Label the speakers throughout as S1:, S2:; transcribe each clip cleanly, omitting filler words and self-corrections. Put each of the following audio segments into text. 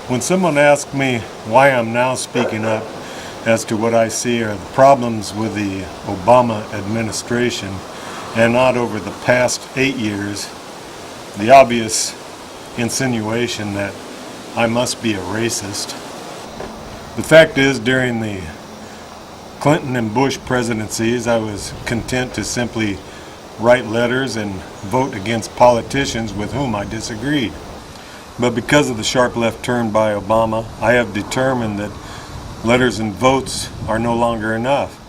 S1: When someone asks me why I'm now speaking up as to what I see are the problems with the Obama administration and not over the past 8 years, the obvious insinuation that I must be a racist. The fact is, during the Clinton and Bush presidencies, I was content to simply write letters and vote against politicians with whom I disagreed. But because of the sharp left turn by Obama, I have determined that letters and votes are no longer enough.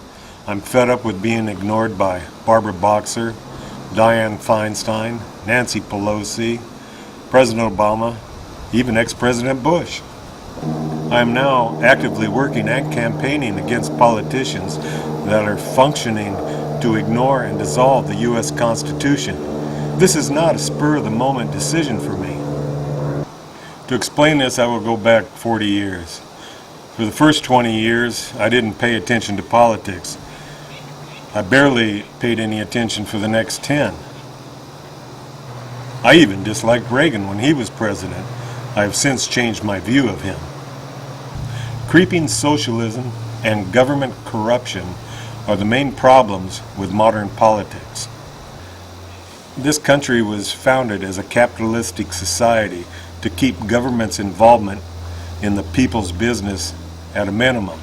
S1: I'm fed up with being ignored by Barbara Boxer, Dianne Feinstein, Nancy Pelosi, President Obama, even ex-President Bush. I am now actively working and campaigning against politicians that are functioning to ignore and dissolve the U.S. Constitution. This is not a spur-of-the-moment decision for me. To explain this, I will go back 40 years. For the first 20 years, I didn't pay attention to politics. I barely paid any attention for the next 10. I even disliked Reagan when he was president. I have since changed my view of him. Creeping socialism and government corruption are the main problems with modern politics. This country was founded as a capitalistic society to keep government's involvement in the people's business at a minimum.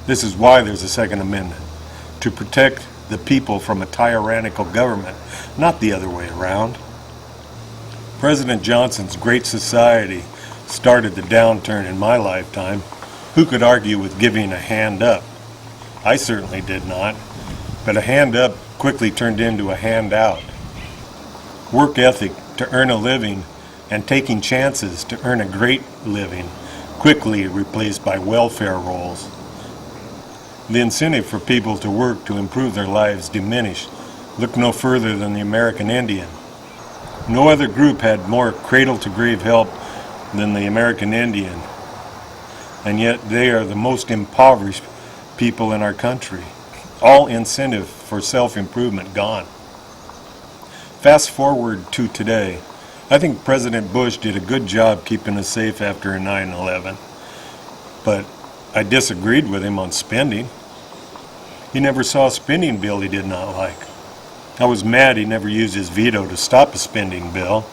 S1: This is why there's a Second Amendment, to protect the people from a tyrannical government, not the other way around. President Johnson's Great Society started the downturn in my lifetime. Who could argue with giving a hand up? I certainly did not, but a hand up quickly turned into a handout. Work ethic to earn a living and taking chances to earn a great living quickly replaced by welfare rolls. The incentive for people to work to improve their lives diminished. Look no further than the American Indian. No other group had more cradle-to-grave help than the American Indian, and yet they are the most impoverished people in our country. All incentive for self-improvement gone. Fast forward to today. I think President Bush did a good job keeping us safe after 9/11, but I disagreed with him on spending. He never saw a spending bill he did not like. I was mad he never used his veto to stop a spending bill.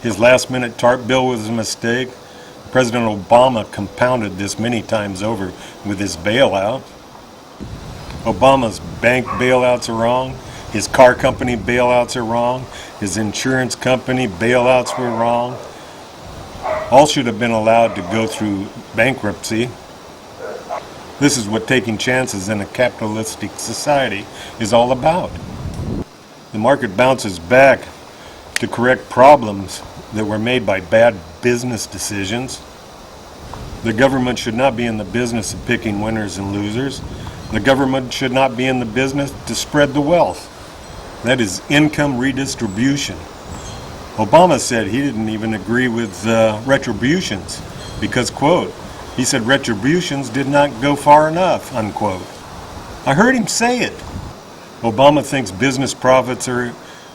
S1: His last-minute TARP bill was a mistake. President Obama compounded this many times over with his bailout. Obama's bank bailouts are wrong. His car company bailouts are wrong. His insurance company bailouts were wrong. All should have been allowed to go through bankruptcy. This is what taking chances in a capitalistic society is all about. The market bounces back to correct problems that were made by bad business decisions. The government should not be in the business of picking winners and losers. The government should not be in the business to spread the wealth. That is income redistribution. Obama said he didn't even agree with retributions because, quote, he said retributions did not go far enough, unquote. I heard him say it. Obama thinks business profits are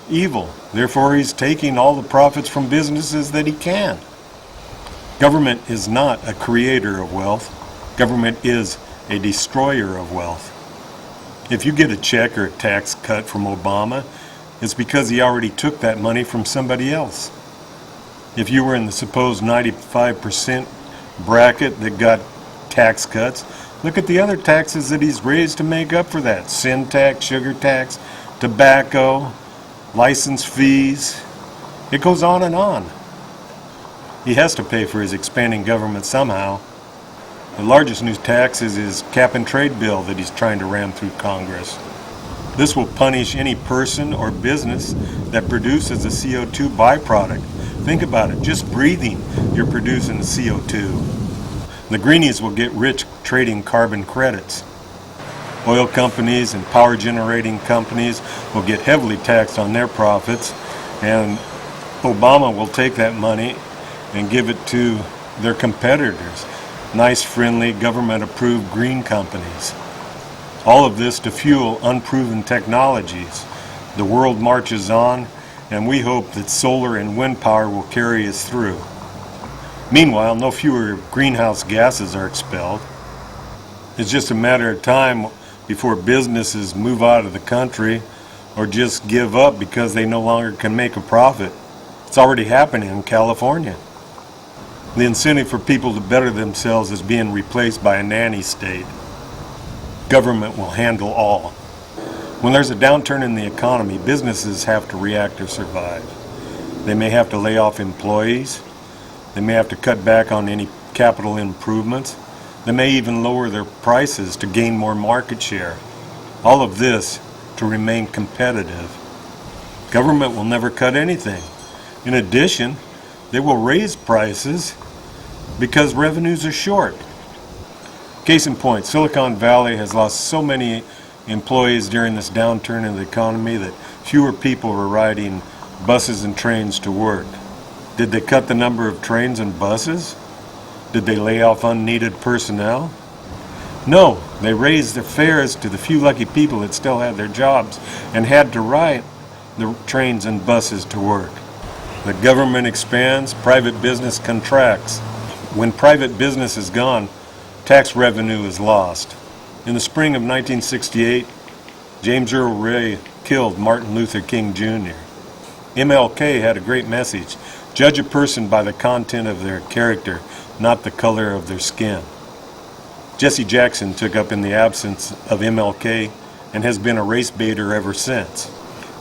S1: evil. Therefore, he's taking all the profits from businesses that he can. Government is not a creator of wealth. Government is a destroyer of wealth. If you get a check or a tax cut from Obama, it's because he already took that money from somebody else. If you were in the supposed 95% bracket that got tax cuts, look at the other taxes that he's raised to make up for that. Sin tax, sugar tax, tobacco, license fees. It goes on and on. He has to pay for his expanding government somehow. The largest new tax is his cap-and-trade bill that he's trying to ram through Congress. This will punish any person or business that produces a CO2 byproduct. Think about it, just breathing, you're producing CO2. The greenies will get rich trading carbon credits. Oil companies and power generating companies will get heavily taxed on their profits, and Obama will take that money and give it to their competitors. Nice, friendly, government-approved green companies. All of this to fuel unproven technologies. The world marches on, and we hope that solar and wind power will carry us through. Meanwhile, no fewer greenhouse gases are expelled. It's just a matter of time before businesses move out of the country or just give up because they no longer can make a profit. It's already happening in California. The incentive for people to better themselves is being replaced by a nanny state. Government will handle all. When there's a downturn in the economy, businesses have to react to survive. They may have to lay off employees. They may have to cut back on any capital improvements. They may even lower their prices to gain more market share. All of this to remain competitive. Government will never cut anything. In addition, they will raise prices because revenues are short. Case in point, Silicon Valley has lost so many employees during this downturn in the economy that fewer people were riding buses and trains to work. Did they cut the number of trains and buses? Did they lay off unneeded personnel? No, they raised the fares to the few lucky people that still had their jobs and had to ride the trains and buses to work. The government expands, private business contracts. When private business is gone, tax revenue is lost. In the spring of 1968, James Earl Ray killed Martin Luther King Jr. MLK had a great message. Judge a person by the content of their character, not the color of their skin. Jesse Jackson took up in the absence of MLK and has been a race baiter ever since.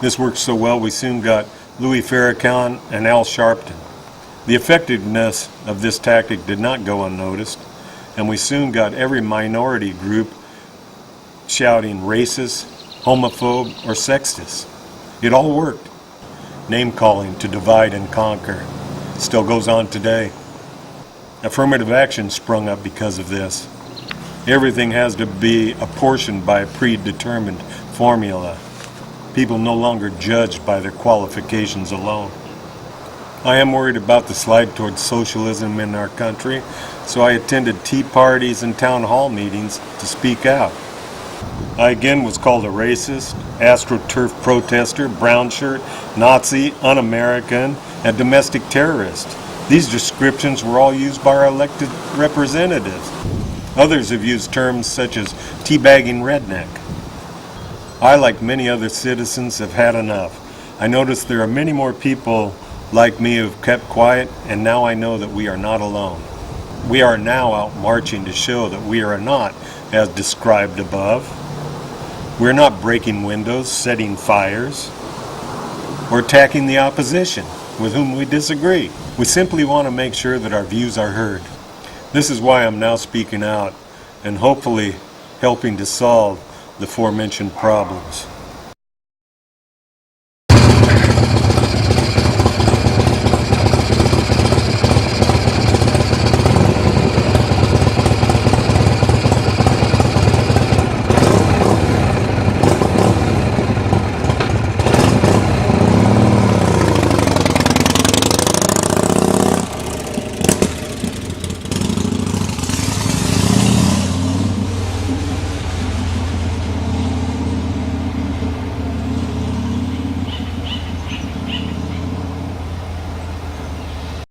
S1: This worked so well we soon got Louis Farrakhan and Al Sharpton. The effectiveness of this tactic did not go unnoticed, and we soon got every minority group shouting racist, homophobe, or sexist. It all worked. Name-calling to divide and conquer still goes on today. Affirmative action sprung up because of this. Everything has to be apportioned by a predetermined formula. People no longer judged by their qualifications alone. I am worried about the slide towards socialism in our country, so I attended tea parties and town hall meetings to speak out. I again was called a racist, AstroTurf protester, brown shirt, Nazi, un-American, and domestic terrorist. These descriptions were all used by our elected representatives. Others have used terms such as teabagging redneck. I, like many other citizens, have had enough. I notice there are many more people like me who've kept quiet, and now I know that we are not alone. We are now out marching to show that we are not as described above. We're not breaking windows, setting fires, or attacking the opposition with whom we disagree. We simply want to make sure that our views are heard. This is why I'm now speaking out and hopefully helping to solve the aforementioned problems.